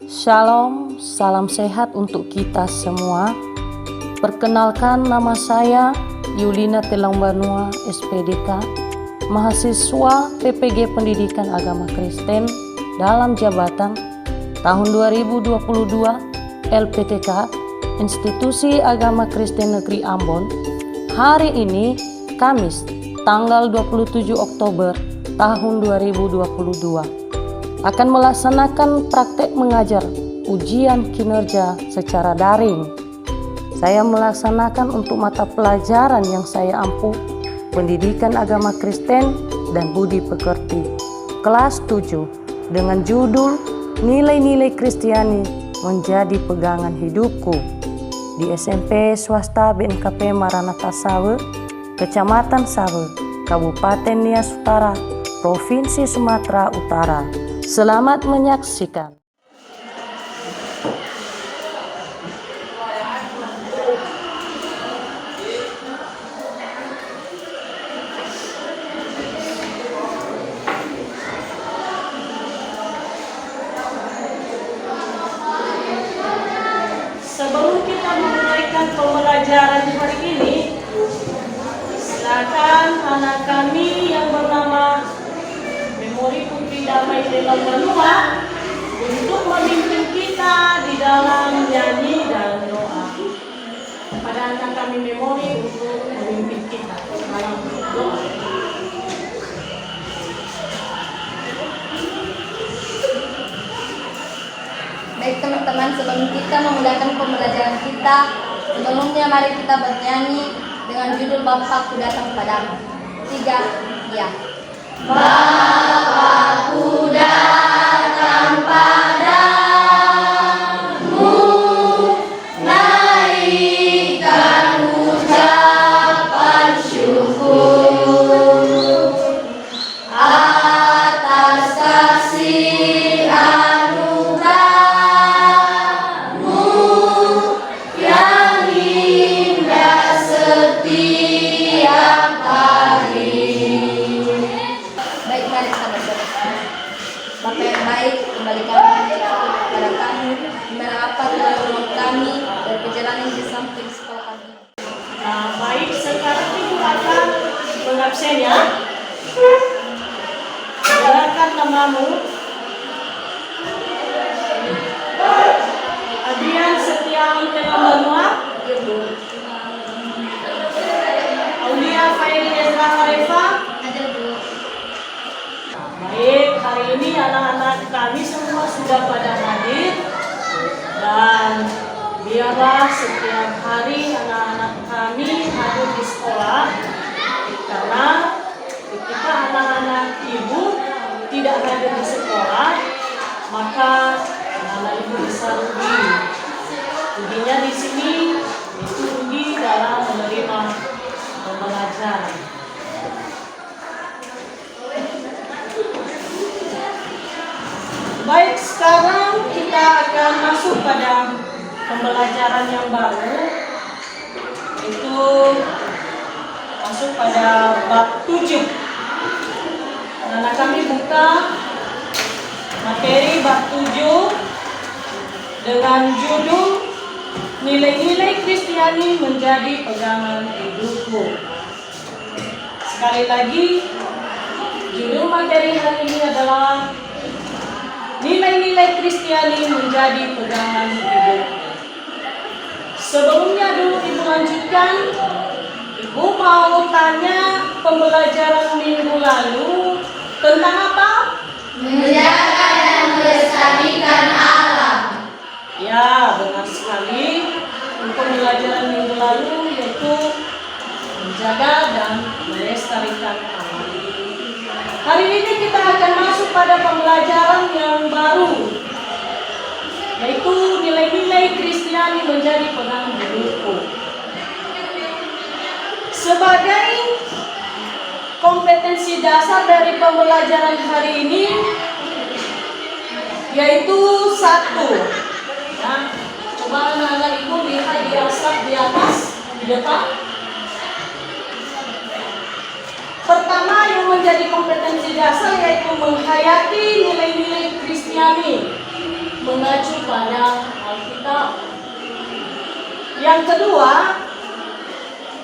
Shalom, salam sehat untuk kita semua. Perkenalkan, nama saya Yulina Telangbanua, SPDK, mahasiswa PPG Pendidikan Agama Kristen dalam jabatan tahun 2022 LPTK Institusi Agama Kristen Negeri Ambon. Hari ini Kamis tanggal 27 Oktober tahun 2022 akan melaksanakan praktek mengajar ujian kinerja secara daring. Saya melaksanakan untuk mata pelajaran yang saya ampuh, Pendidikan Agama Kristen dan Budi Pekerti, kelas 7, dengan judul Nilai-nilai Kristiani menjadi pegangan hidupku, di SMP swasta BNKP Maranatha Sawe, Kecamatan Sawe, Kabupaten Nias Utara, Provinsi Sumatera Utara. Selamat menyaksikan. Sebelum kita memulaikan pembelajaran hari ini, silakan anak kami yang bernama Memori Putri Damai Telangbanua untuk memimpin kita di dalam nyanyi dan doa. Kepada anak kami Memori untuk memimpin kita dalam doa. Baik teman-teman, sebelum kita memulakan pembelajaran kita, sebelumnya mari kita bernyanyi dengan judul Bapakku datang padamu. 3, ya. Bapakku datang padamu, naikkan ucapan syukur atas kasih anugerahmu yang indah setiap hari. Baik, mari kita berdoa. Bapa yang baik, kembali kami kepada kami, dimana apa telah menolong kami dan perjalanan di samping sekolah kami. Baik, sekarang ibu akan mengabsen ya. Silakan namamu. Adrian Setiawan Telangbanua. Aulia Fairi Ezra Harefa. Baik, hari ini anak-anak kami semua sudah pada hadir, dan biarlah setiap hari anak-anak kami hadir di sekolah, karena ketika anak-anak ibu tidak hadir di sekolah, maka anak-anak ibu bisa rugi. Ruginya di sini itu rugi dalam menerima pembelajaran. Baik, sekarang kita akan masuk pada pembelajaran yang baru, itu masuk pada bab 7. Anak kami buka materi bab 7 dengan judul Nilai-nilai Kristiani menjadi pegangan hidupku. Sekali lagi, judul materi hari ini adalah Nilai-nilai Kristiani menjadi pegangan hidup. Sebelumnya dulu ibu lanjutkan, ibu mau tanya pembelajaran minggu lalu tentang apa? Menjaga dan melestarikan alam. Ya, benar sekali. Untuk pembelajaran minggu lalu yaitu menjaga dan melestarikan alam. Hari ini kita akan masuk pada pembelajaran yang baru, yaitu nilai-nilai Kristiani menjadi pegangan hidupku. Sebagai kompetensi dasar dari pembelajaran hari ini, yaitu 1. Nah, coba anak-anak ibu lihat di asap di atas, di depan. Pertama yang menjadi kompetensi dasar yaitu menghayati nilai-nilai Kristiani, mengacu pada Alkitab. Yang kedua,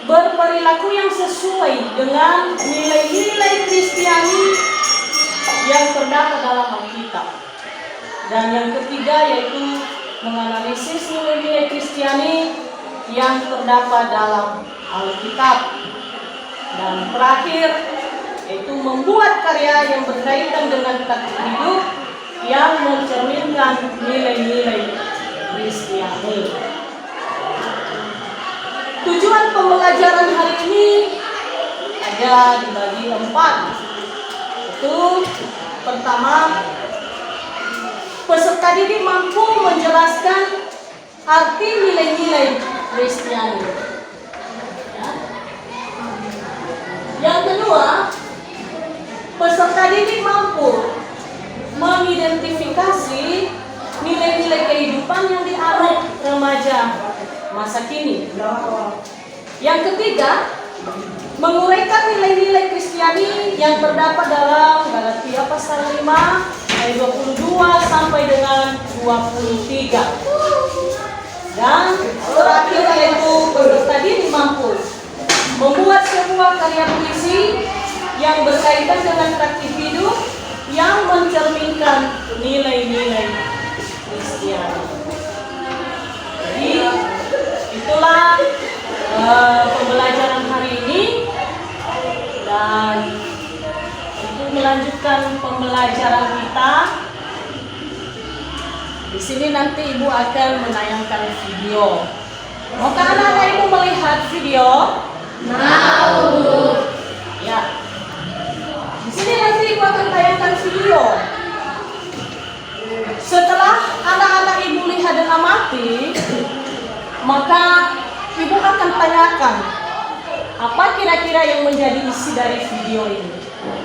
berperilaku yang sesuai dengan nilai-nilai Kristiani yang terdapat dalam Alkitab. Dan yang ketiga yaitu menganalisis nilai-nilai Kristiani yang terdapat dalam Alkitab. Dan terakhir yaitu membuat karya yang berkaitan dengan taktik hidup yang mencerminkan nilai-nilai Kristiani. Tujuan pembelajaran hari ini ada dibagi 4. Itu pertama, peserta didik mampu menjelaskan arti nilai-nilai Kristiani. Ya. Yang kedua, peserta didik mampu mengidentifikasi nilai-nilai kehidupan yang dianut remaja masa kini. Yang ketiga, menguraikan nilai-nilai Kristiani yang terdapat dalam Galatia pasal 5 ayat 22 sampai dengan 23. Dan terakhir yaitu peserta didik mampu membuat sebuah karya puisi yang berkaitan dengan praktik hidup yang mencerminkan nilai-nilai Kristiani. Jadi itulah pembelajaran hari ini, dan untuk melanjutkan pembelajaran kita, di sini nanti Ibu akan menayangkan video. Maukah anak-anak Ibu melihat video? Mau, Bu. Ya. Di sini nanti Ibu akan tayangkan video. Setelah anak-anak Ibu lihat dan amati, maka Ibu akan tanyakan apa kira-kira yang menjadi isi dari video ini.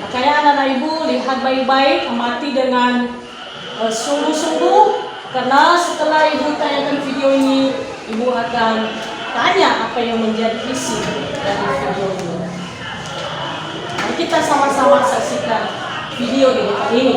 Makanya anak-anak Ibu lihat baik-baik, amati dengan sungguh-sungguh, karena setelah Ibu tanyakan video ini, Ibu akan tanya apa yang menjadi isi dari video ini. Mari kita sama-sama saksikan video di depan ini.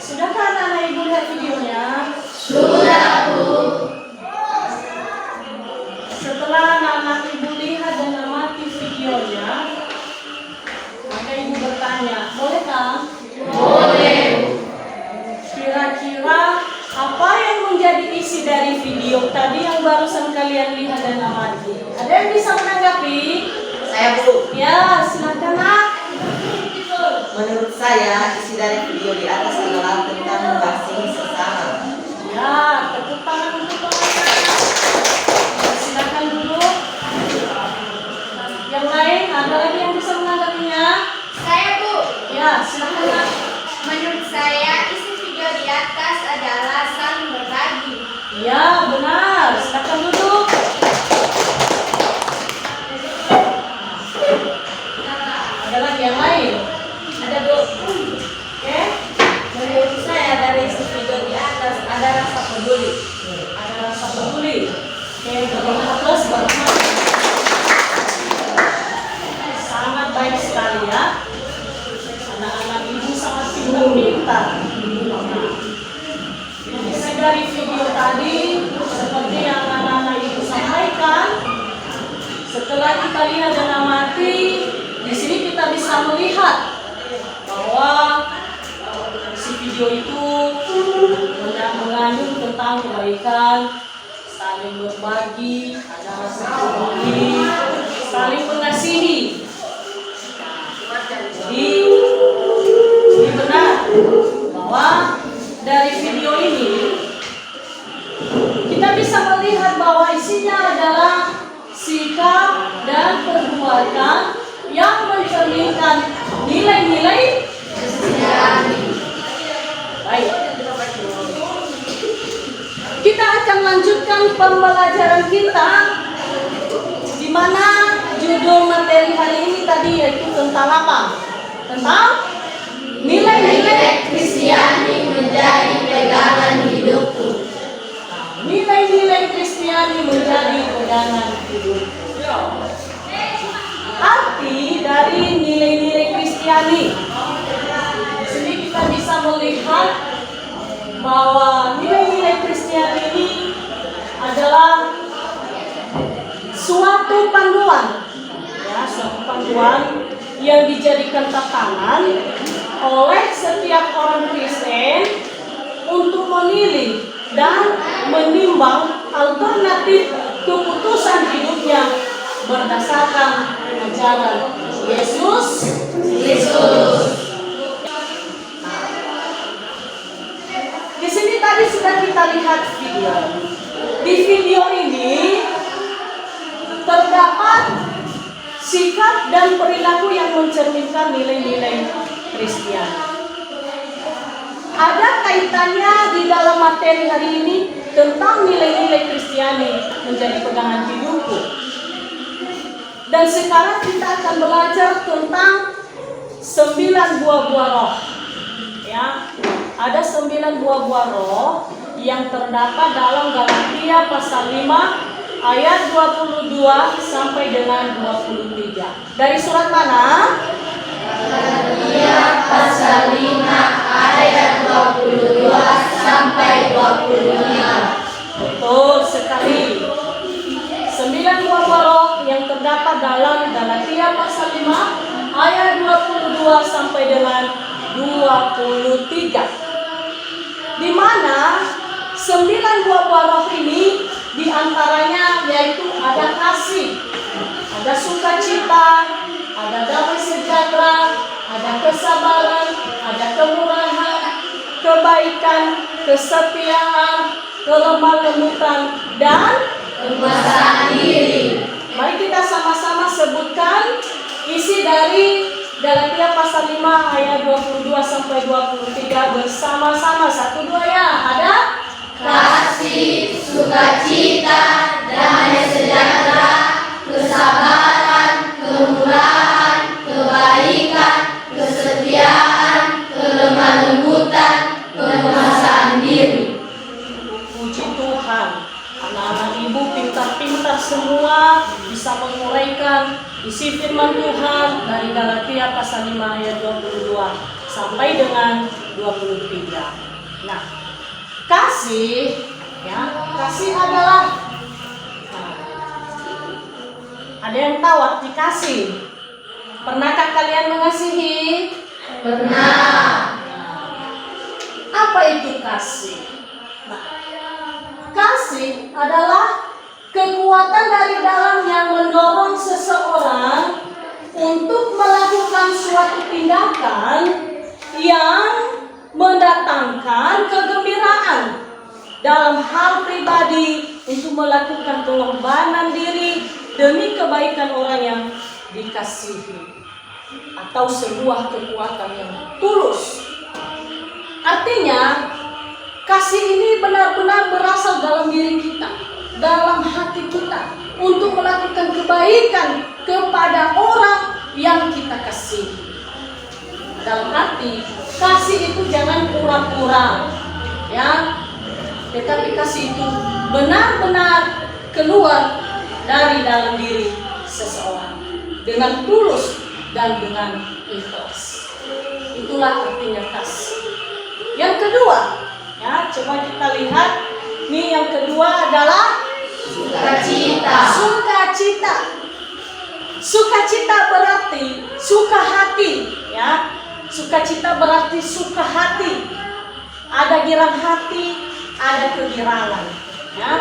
Sudahkah anak-anak Ibu lihat videonya? Sudah, Bu. Setelah anak-anak Ibu lihat dan amati videonya, maka Ibu bertanya, bolehkah? Boleh. Kira-kira apa yang menjadi isi dari video tadi yang barusan kalian lihat dan amati? Ada yang bisa menanggapi? Saya, Bu. Ya, silakan Nak. Menurut saya, isi dari video di atas adalah tentang mengasihi sesama. Ya, tepuk tangan untuk pengacara. Silakan duduk. Yang lain, ada lagi yang bisa menanggapinya? Saya, Bu. Ya, silakan Nak. Menurut saya, isi video di atas adalah saling berbagi. Ya, benar. Silakan duduk. Ada lagi yang lain? Ada, Bu. Oke. Menurut saya, dari isi video di atas ada rasa peduli. Ada rasa peduli. Oke, berapa plus berapa? Sangat baik sekali ya. Anak-anak Ibu sangat pintar. Isi dari video tadi seperti yang anak-anak Ibu sampaikan. Setelah kita lihat dan amati, di sini kita bisa melihat bahwa si video itu mengandung tentang kebaikan, saling berbagi, ada rasa peduli, saling mengasihi. Jadi benar bahwa bahwa dari video ini kita bisa melihat bahwa isinya adalah sikap dan perbuatan yang mencerminkan nilai-nilai Kristiani. Baik. Kita akan lanjutkan pembelajaran kita, di mana judul materi hari ini tadi yaitu tentang apa? Tentang nilai-nilai Kristiani menjadi pegangan hidupku. Nilai-nilai Kristiani menjadi pegangan hidup. Arti dari nilai-nilai Kristiani. Di sini kita bisa melihat bahwa nilai-nilai Kristiani ini adalah suatu panduan, ya, suatu panduan yang dijadikan tatanan oleh setiap orang Kristen untuk memilih dan menimbang alternatif keputusan hidupnya berdasarkan ajaran Yesus. Di sini tadi sudah kita lihat video. Di video ini terdapat sikap dan perilaku yang mencerminkan nilai-nilai Kristiani. Ada kaitannya di dalam materi hari ini tentang nilai-nilai Kristiani menjadi pegangan hidupku. Dan sekarang kita akan belajar tentang 9 buah-buah roh. Ya, ada 9 buah-buah roh yang terdapat dalam Galatia pasal 5 ayat 22 sampai dengan 23. Dari surat mana? Galatia pasal 5 ayat 22 sampai 25. Betul sekali. 9 buah roh yang terdapat dalam Galatia pasal 5 ayat 22 sampai dengan 23. Di mana 9 buah roh ini diantaranya yaitu ada kasih, ada sukacita, ada damai sejahtera, ada kesabaran, ada kemurahan, kebaikan, kesetiaan, kelemah lembutan, dan Penguasaan diri. mari kita sama-sama sebutkan isi dari Galatia pasal 5 ayat 22 sampai 23 bersama-sama. 1, 2 ya. Ada Kasih, sukacita, damai sejahtera, kesabaran, kemurahan, kebaikan, kesetiaan, kelemah lembutan, penguasaan diri. puji Tuhan. Anak-anak ibu pintar-pintar semua bisa menguraikan isi firman Tuhan dari Galatia pasal 5 ayat 22 sampai dengan 23. Nah, kasih, ya, kasih adalah, ada yang tahu arti kasih? Pernahkah kalian mengasihi? Pernah. Apa itu kasih? Nah, kasih adalah kekuatan dari dalam yang mendorong seseorang untuk melakukan suatu tindakan yang mendatangkan kegembiraan dalam hal pribadi, untuk melakukan pengorbanan diri demi kebaikan orang yang dikasihi, atau sebuah kekuatan yang tulus. Artinya, kasih ini benar-benar berasal dalam diri kita, dalam hati kita, untuk melakukan kebaikan kepada orang yang kita kasihi. Dalam arti, kasih itu jangan pura-pura, ya, tetapi kasih itu benar-benar keluar dari dalam diri seseorang dengan tulus dan dengan ikhlas. Itulah artinya kasih. Yang kedua, ya, coba kita lihat. Nih, yang kedua adalah Sukacita. sukacita. Sukacita berarti suka hati, ya. Sukacita berarti suka hati. Ada girang hati, ada kegirangan, ya.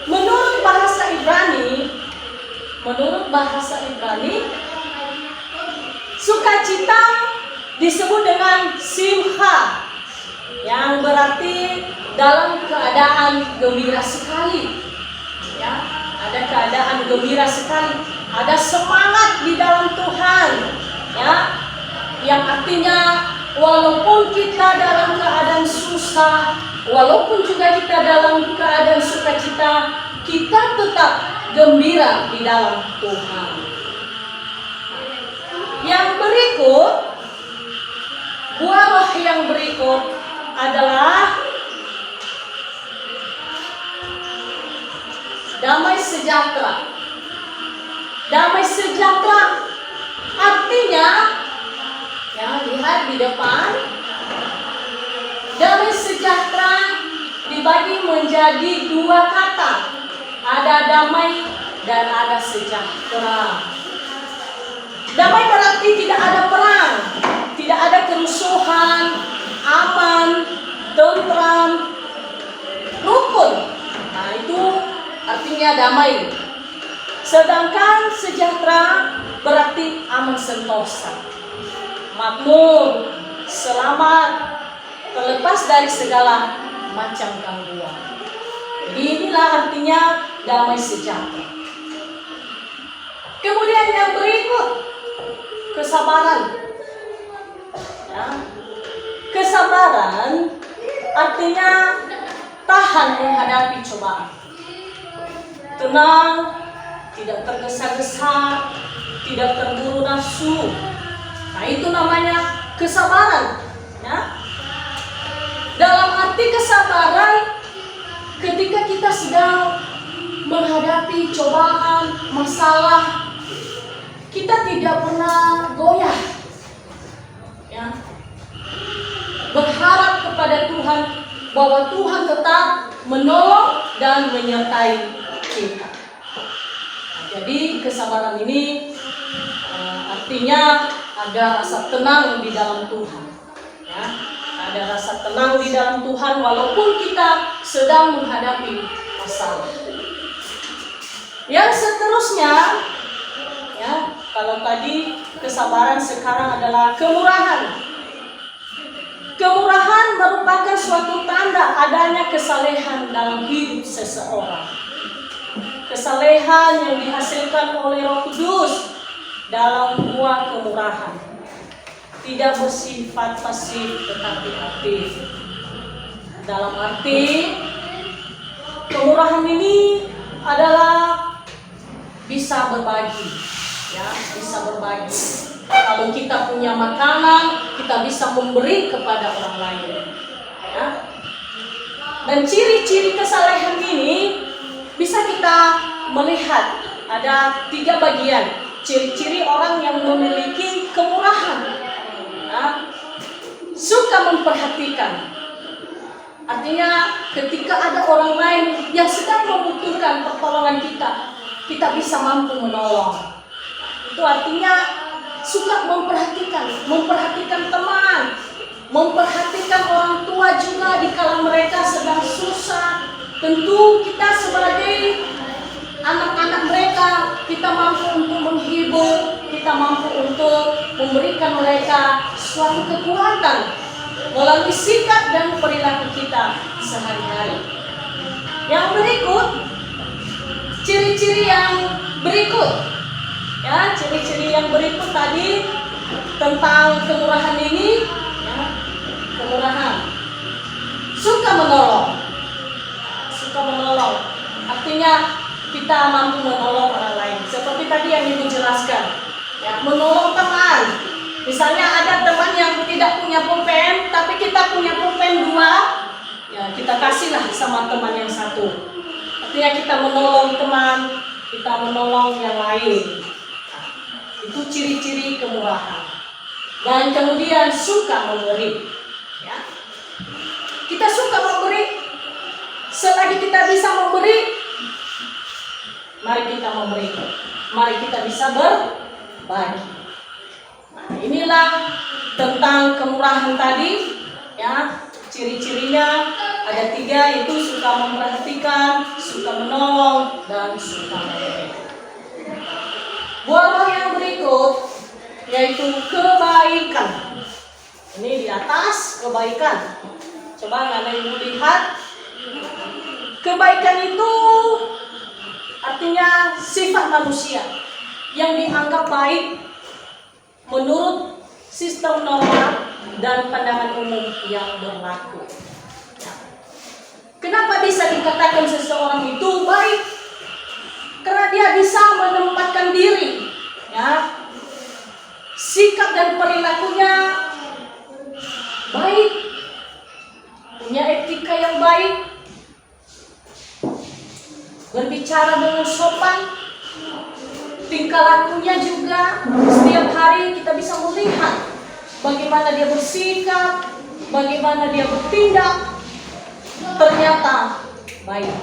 Menurut bahasa Ibrani, sukacita disebut dengan simha, yang berarti dalam keadaan gembira sekali. Ya, ada keadaan gembira sekali, ada semangat di dalam Tuhan. Ya, yang artinya walaupun kita dalam keadaan susah, walaupun juga kita dalam keadaan sukacita, kita tetap gembira di dalam Tuhan. Yang berikut, buah roh yang berikut adalah damai sejahtera. Damai sejahtera artinya, ya, lihat di depan, damai sejahtera dibagi menjadi dua kata. Ada damai dan ada sejahtera. Damai berarti tidak ada perang, tidak ada kerusuhan, aman, tentram, rukun. Nah, itu artinya damai. Sedangkan sejahtera berarti aman sentosa, makmur, selamat, terlepas dari segala macam gangguan. Jadi inilah artinya damai sejahtera. Kemudian yang berikut, kesabaran. Ya. Kesabaran artinya tahan menghadapi cobaan, tenang, tidak tergesa-gesa, tidak terburu nafsu. Nah, itu namanya kesabaran. Ya. Dalam arti kesabaran, ketika kita sedang menghadapi cobaan, masalah, kita tidak pernah goyah. Ya. Berharap kepada Tuhan bahwa Tuhan tetap menolong dan menyertai kita. Jadi kesabaran ini artinya ada rasa tenang di dalam Tuhan. Ya, ada rasa tenang di dalam Tuhan walaupun kita sedang menghadapi masalah. Yang seterusnya, ya, kalau tadi kesabaran, sekarang adalah kemurahan. Kemurahan merupakan suatu tanda adanya kesalehan dalam hidup seseorang. Kesalehan yang dihasilkan oleh Roh Kudus dalam buah kemurahan. Tidak bersifat pasif tetapi aktif. Dalam arti, kemurahan ini adalah bisa berbagi, ya, bisa berbagi. Kalau kita punya makanan, kita bisa memberi kepada orang lain. Ya. Dan ciri-ciri kesalehan ini bisa kita melihat ada 3 bagian. Ciri-ciri orang yang memiliki kemurahan. Ya. Suka memperhatikan. Artinya ketika ada orang lain yang sedang membutuhkan pertolongan kita, kita bisa mampu menolong. Itu artinya suka memperhatikan teman, memperhatikan orang tua juga di kala mereka sedang susah. Tentu kita sebagai anak-anak mereka, kita mampu untuk menghibur, kita mampu untuk memberikan mereka suatu kekuatan melalui sikap dan perilaku kita sehari-hari. Yang berikut, ciri-ciri yang berikut. Ya, ciri-ciri yang berikut tadi tentang kemurahan ini, ya, kemurahan. Suka menolong. Suka menolong. Artinya kita mampu menolong orang lain. Seperti tadi yang Ibu jelaskan. Ya, menolong teman. Misalnya ada teman yang tidak punya pulpen, tapi kita punya pulpen 2, ya kita kasihlah sama teman yang satu. Artinya kita menolong teman, kita menolong yang lain. Itu ciri-ciri kemurahan. Dan kemudian suka memberi. Ya. Kita suka memberi. Selagi kita bisa memberi, mari kita memberi. Mari kita bisa berbagi. Nah, inilah tentang kemurahan tadi. Ya, ciri-cirinya ada 3, yaitu suka memperhatikan, suka menolong, dan suka memberi. Buah roh yang berikut yaitu kebaikan. Ini di atas kebaikan. Coba Anak Ibu lihat. Kebaikan itu artinya sifat manusia yang dianggap baik menurut sistem norma dan pandangan umum yang berlaku. Kenapa bisa dikatakan seseorang itu baik? Karena dia bisa menempatkan diri, ya. Sikap dan perilakunya baik, punya etika yang baik, berbicara dengan sopan, tingkah lakunya juga setiap hari kita bisa melihat bagaimana dia bersikap, bagaimana dia bertindak, ternyata baik.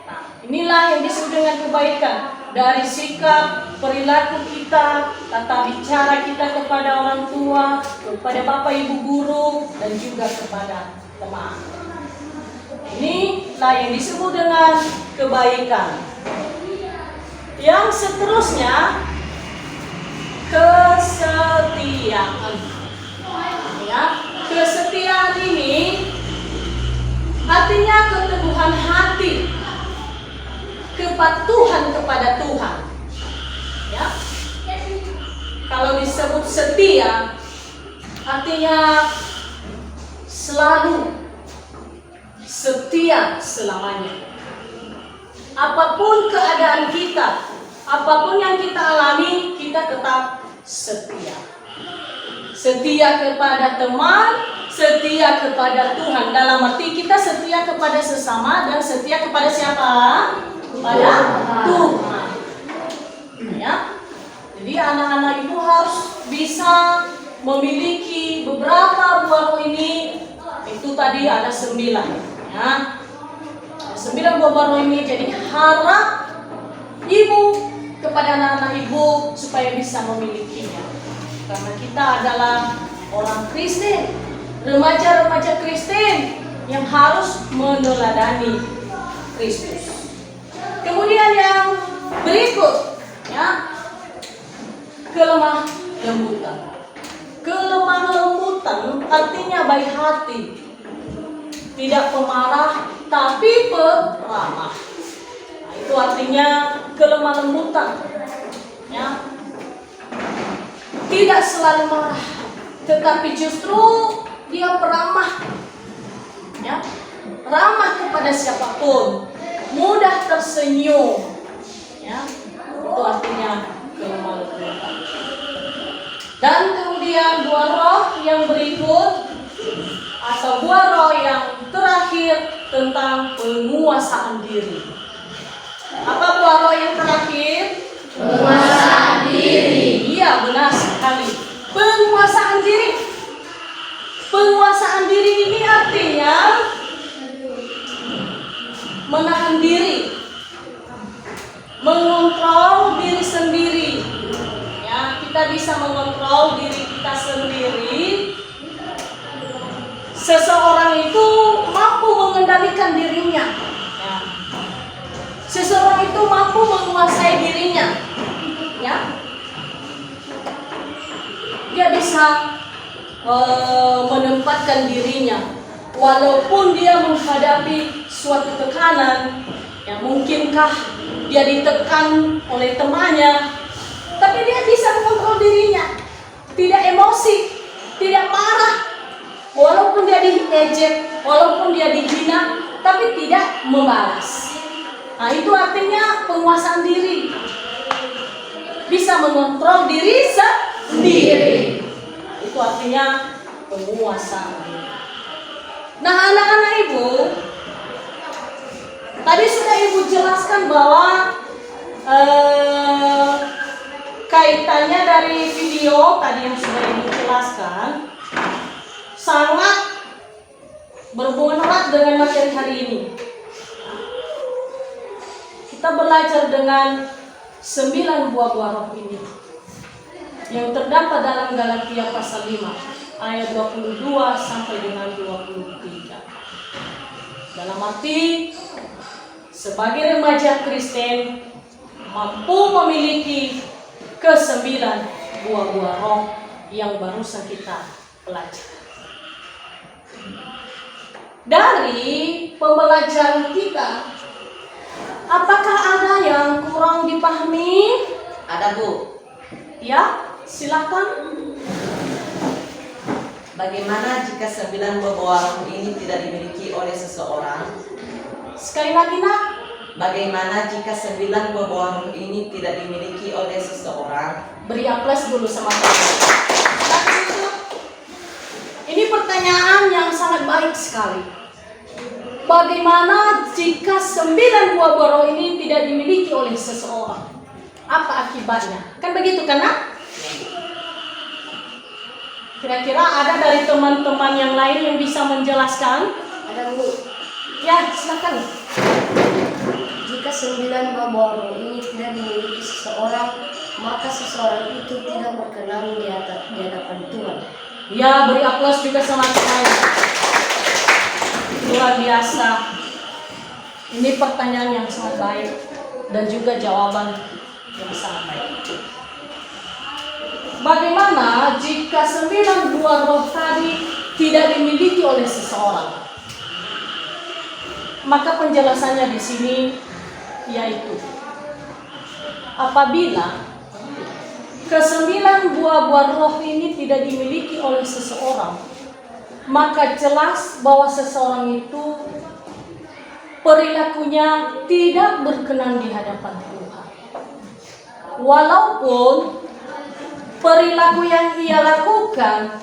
Nah, inilah yang disebut dengan kebaikan. Dari sikap, perilaku kita, tata bicara kita kepada orang tua, kepada bapak ibu guru, dan juga kepada teman. Inilah yang disebut dengan kebaikan. Yang seterusnya, kesetiaan. Ya, kesetiaan ini artinya keteguhan hati, kepatuhan kepada Tuhan. Ya. Kalau disebut setia, artinya selalu setia selamanya. Apapun keadaan kita, apapun yang kita alami, kita tetap setia. Setia kepada teman, setia kepada Tuhan. Dalam arti kita setia kepada sesama dan setia kepada siapa? Kepada Tuhan. Ya. Jadi anak-anak ibu harus bisa memiliki beberapa buah roh ini. Itu tadi ada 9. Ya. 9 buah roh ini, jadi harap ibu kepada anak-anak ibu supaya bisa memilikinya. Karena kita adalah orang Kristen, remaja-remaja Kristen yang harus meneladani Kristus. Kemudian yang berikut, ya, kelemah lembutan. Kelemah lembutan artinya baik hati, tidak pemarah, tapi peramah. Nah, itu artinya kelemah lembutan. Ya. Tidak selalu marah, tetapi justru dia peramah. Ya. Ramah kepada siapapun, mudah tersenyum. Ya. Itu artinya kelemah lembutan. Dan kemudian buah roh yang berikut atau buah roh yang terakhir tentang penguasaan diri. Apa buah roh yang terakhir? Penguasaan diri. Iya, benar sekali. Penguasaan diri. Penguasaan diri ini artinya menahan diri, mengontrol diri sendiri. Ya, kita bisa mengontrol diri kita sendiri. Seseorang itu mampu mengendalikan dirinya. Ya. Seseorang itu mampu menguasai dirinya. Ya. Dia bisa menempatkan dirinya, walaupun dia menghadapi suatu tekanan. Ya, mungkinkah dia ditekan oleh temannya, tapi dia bisa mengontrol dirinya, tidak emosi, tidak marah. Walaupun dia diejek, walaupun dia dihina, tapi tidak membalas. Nah, itu artinya penguasaan diri. Bisa mengontrol diri sendiri. Nah, itu artinya penguasaan diri. Nah, anak-anak ibu, tadi sudah ibu jelaskan bahwa kaitannya dari video tadi yang sudah ibu jelaskan sangat berhubungan erat dengan materi hari ini. Kita belajar dengan 9 buah roh ini yang terdapat dalam Galatia pasal 5 ayat 22 sampai dengan 23. Dalam arti sebagai remaja Kristen mampu memiliki ke-9 buah roh yang barusan kita pelajaran. Dari pembelajaran kita, apakah ada yang kurang dipahami? Ada Bu. Ya, silakan. Bagaimana jika 9 buah warung ini tidak dimiliki oleh seseorang? Sekali lagi nak. Bagaimana jika 9 buah warung ini tidak dimiliki oleh seseorang? Beri aplaus dulu sama kamu. Ini pertanyaan yang sangat baik sekali. Bagaimana jika 9 buah borong ini tidak dimiliki oleh seseorang? Apa akibatnya? Kan begitu kan nak? Kira-kira ada dari teman-teman yang lain yang bisa menjelaskan? Ada Bu. Ya, silakan. Jika 9 buah borong ini tidak dimiliki seseorang, maka seseorang itu tidak berkenan di hadapan Tuhan. Ya, beri aplaus juga sama saya. Luar biasa. Ini pertanyaan yang sangat baik dan juga jawaban yang sangat baik. Bagaimana jika 9 buah roh tadi tidak dimiliki oleh seseorang? Maka penjelasannya di sini yaitu apabila ke-9 buah roh ini tidak dimiliki oleh seseorang, maka jelas bahwa seseorang itu perilakunya tidak berkenan di hadapan Tuhan. Walaupun perilaku yang ia lakukan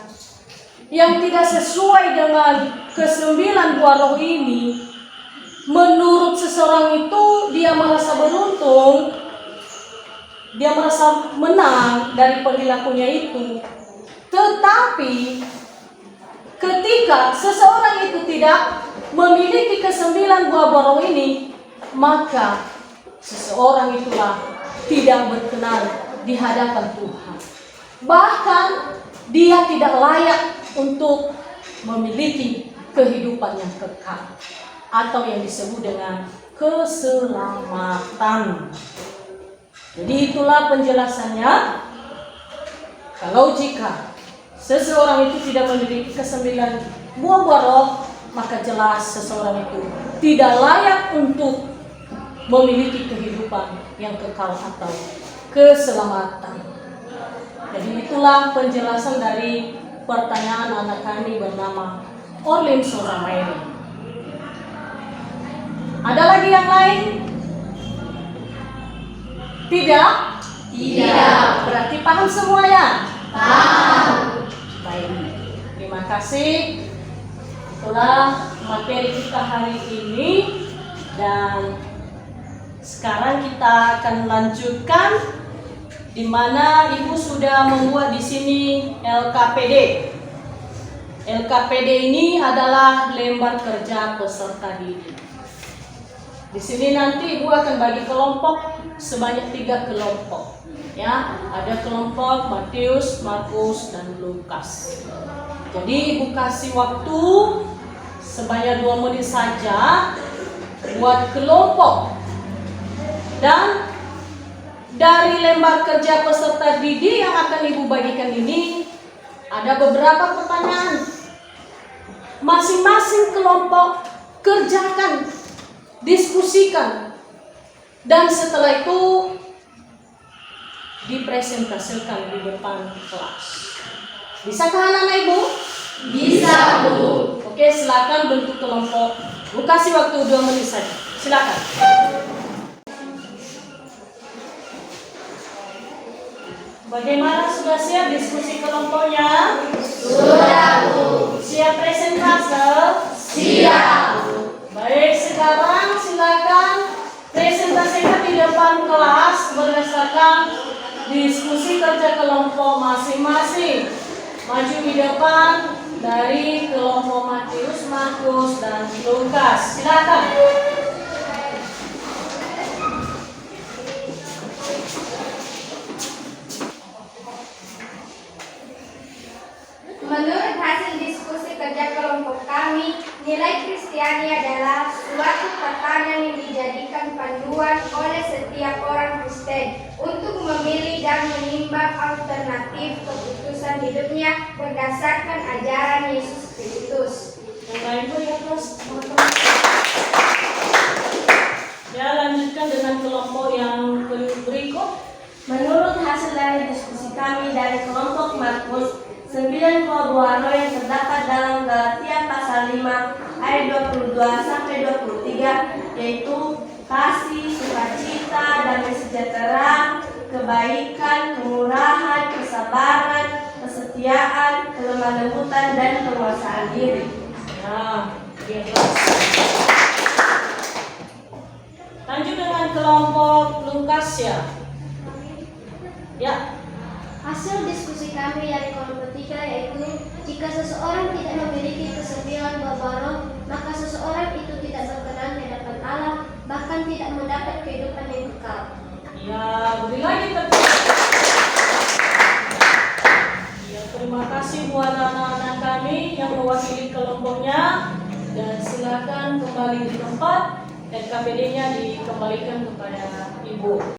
yang tidak sesuai dengan ke-9 buah roh ini, menurut seseorang itu dia merasa beruntung, dia merasa menang dari perilakunya itu. Tetapi ketika seseorang itu tidak memiliki ke-9 buah roh ini, maka seseorang itulah tidak berkenan di hadapan Tuhan. Bahkan dia tidak layak untuk memiliki kehidupan yang kekal atau yang disebut dengan keselamatan. Jadi itulah penjelasannya. Kalau jika seseorang itu tidak memiliki ke-9 buah roh, maka jelas seseorang itu tidak layak untuk memiliki kehidupan yang kekal atau keselamatan. Jadi itulah penjelasan dari pertanyaan anak kami bernama Orlin Suramairi. Ada lagi yang lain? Tidak? Tidak. Berarti paham semua ya? Paham. Baik. Terima kasih. Itulah materi kita hari ini, dan sekarang kita akan lanjutkan di mana Ibu sudah membuat di sini LKPD. LKPD ini adalah lembar kerja peserta didik. Di sini nanti Ibu akan bagi kelompok sebanyak 3 kelompok. Ya, ada kelompok Matius, Markus, dan Lukas. Jadi Ibu kasih waktu sebanyak 2 menit saja buat kelompok. Dan dari lembar kerja peserta didik yang akan Ibu bagikan ini ada beberapa pertanyaan. Masing-masing kelompok kerjakan, diskusikan, dan setelah itu dipresentasikan di depan kelas. Bisakah anak-anak Ibu? Bisa, Bu. Oke, silakan bentuk kelompok. Bu kasih waktu 2 menit saja. Silakan. Bagaimana, sudah siap diskusi kelompoknya? Sudah, Bu. Siap presentase? Siap. Baik, sekarang silakan presentasikan di depan kelas berdasarkan diskusi kerja kelompok masing-masing. Maju di depan dari kelompok Matius, Markus, dan Lukas. Silakan. Menurut hasil diskusi kerja kelompok kami, Nilai Kristiani adalah suatu tatanan yang dijadikan panduan oleh setiap orang Kristen untuk memilih dan menimbang alternatif keputusan hidupnya berdasarkan ajaran Yesus Kristus. Bapak Ibu ya terus teman-teman. Ya, lanjutkan dengan kelompok yang berikut. Menurut hasil dari diskusi kami dari kelompok Markus, 9 buah roh yang terdapat dalam Galatia pasal 5 ayat 22 sampai 23 yaitu kasih, sukacita, damai sejahtera, kebaikan, kemurahan, kesabaran, kesetiaan, kelemah lembutan dan penguasaan diri. Ya, ikhlas. Lanjut dengan kelompok Lukas ya. Ya, Hasil diskusi kami dari kelompok 3 yaitu jika seseorang tidak memiliki kesembilan buah roh, maka seseorang itu tidak berkenan di hadapan Allah, bahkan tidak mendapat kehidupan yang kekal. ya beri lagi tepuk. Ya, terima kasih buat anak-anak kami yang mewakili kelompoknya dan silakan kembali di tempat dan KPD-nya dikembalikan kepada Ibu.